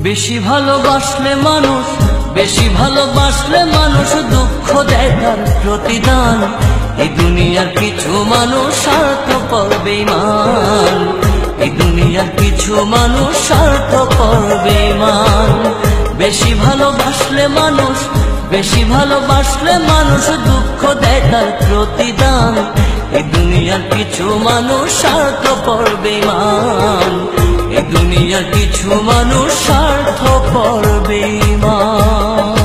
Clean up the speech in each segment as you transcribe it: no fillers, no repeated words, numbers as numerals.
বেশি ভালোবাসলে মানুষ, বেশি ভালোবাসলে মানুষ দুঃখ দেয় তার প্রতিদান। এই দুনিয়ার কিছু মানুষ স্বার্থপর বেঈমান, এই দুনিয়ার কিছু মানুষ স্বার্থপর বেঈমান। বেশি ভালোবাসলে মানুষ, বেশি ভালোবাসলে মানুষ দুঃখ দেয় তার প্রতিদান। এই দুনিয়ার কিছু মানুষ স্বার্থপর বেঈমান, এই দুনিয়ার কিছু মানুষ স্বার্থপর বেঈমান।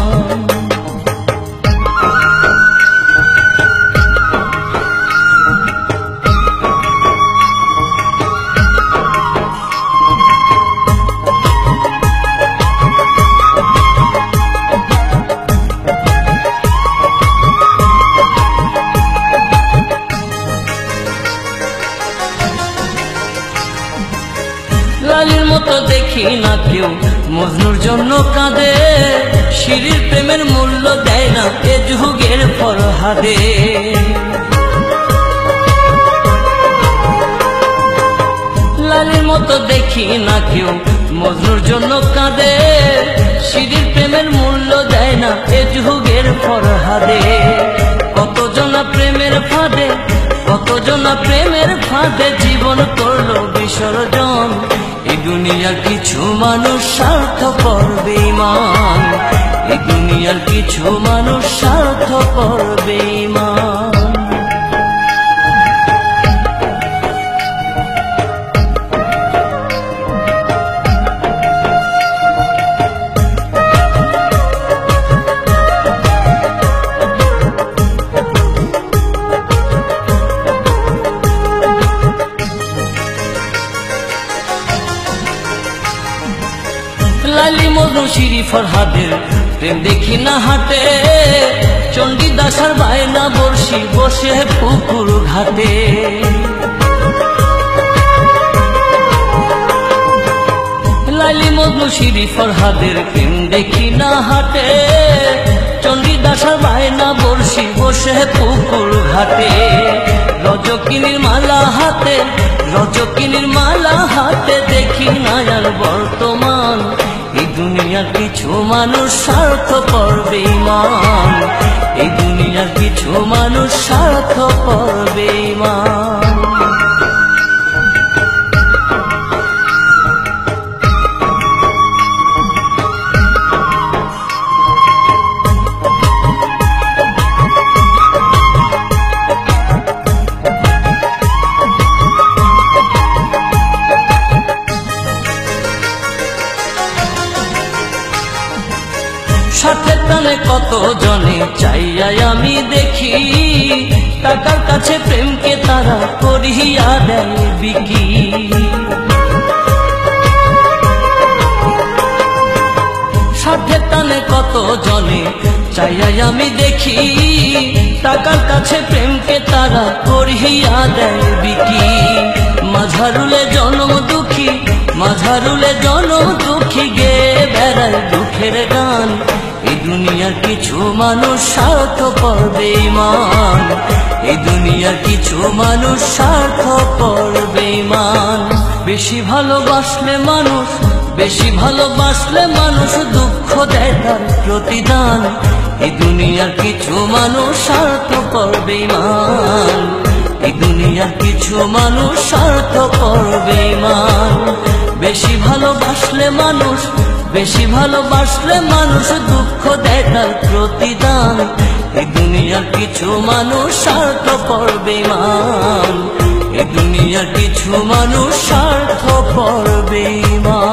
লালির মতো দেখি না কেউ মজনুর জন্য কাঁদে, শিরির প্রেমের মূল্য দেয় না এ যুগের ফরহাদে। লালির মতো দেখি না কেউ মজনুর জন্য কাঁদে, শিরির প্রেমের মূল্য দেয় না এ যুগের ফরহাদে। কতজনা প্রেমের ফাঁদে, কতজনা প্রেমের ফাঁদে জীবন করলো বিসর্জন। এই দুনিয়ার কিছু মানুষ স্বার্থপর বেঈমান, এই দুনিয়ার কিছু মানুষ স্বার্থপর বেঈমান। লালি মজনু শিরি ফরহাদের প্রেম দেখি না হাটে, চণ্ডীদাসার বায়না বর্ষি বসে পুকুর ঘাটে। লালি মজনু শিরি ফরহাদের প্রেম দেখি না হাটে, চণ্ডীদাসার বায়না বর্ষি বসে পুকুর ঘাটে। রজকিনীর মালা হাতে, রজকিনীর মালা হাতে দেখি না আর বর্তমান। এই দুনিয়ার কিছু মানুষ স্বার্থপর বেঈমান, এই দুনিয়ার কিছু মানুষ স্বার্থপর বেঈমান। সাথে টানে কত জনে চাইয়াই আমি দেখি, টাকার কাছে প্রেমকে তারা করিয়া দেয় বিকি। সাথে টানে কত জনে চাইয়াই আমি দেখি, টাকার কাছে প্রেমকে তারা করিয়া দেয় বিকি। মাঝারুলে জনম দুঃখী, মাঝারুলে জনম দুঃখী গে বেড়ায় দুঃখের গান। এই দুনিয়ার কিছু মানুষ স্বার্থপর বেঈমান, এই দুনিয়ার কিছু মানুষ স্বার্থপর বেঈমান। বেশি ভালোবাসলে মানুষ, বেশি ভালোবাসলে মানুষ দুঃখ দেয় তার প্রতিদান। এই দুনিয়ার কিছু মানুষ স্বার্থপর বেঈমান, এই দুনিয়ার কিছু মানুষ স্বার্থপর বেঈমান। বেশি ভালোবাসলে মানুষ, বেশি ভালোবাসলে মানুষ দুঃখ দেয় তার প্রতিদান। এই দুনিয়ার কিছু মানুষ স্বার্থপর বেঈমান, এই দুনিয়ার কিছু মানুষ স্বার্থপর বেঈমান।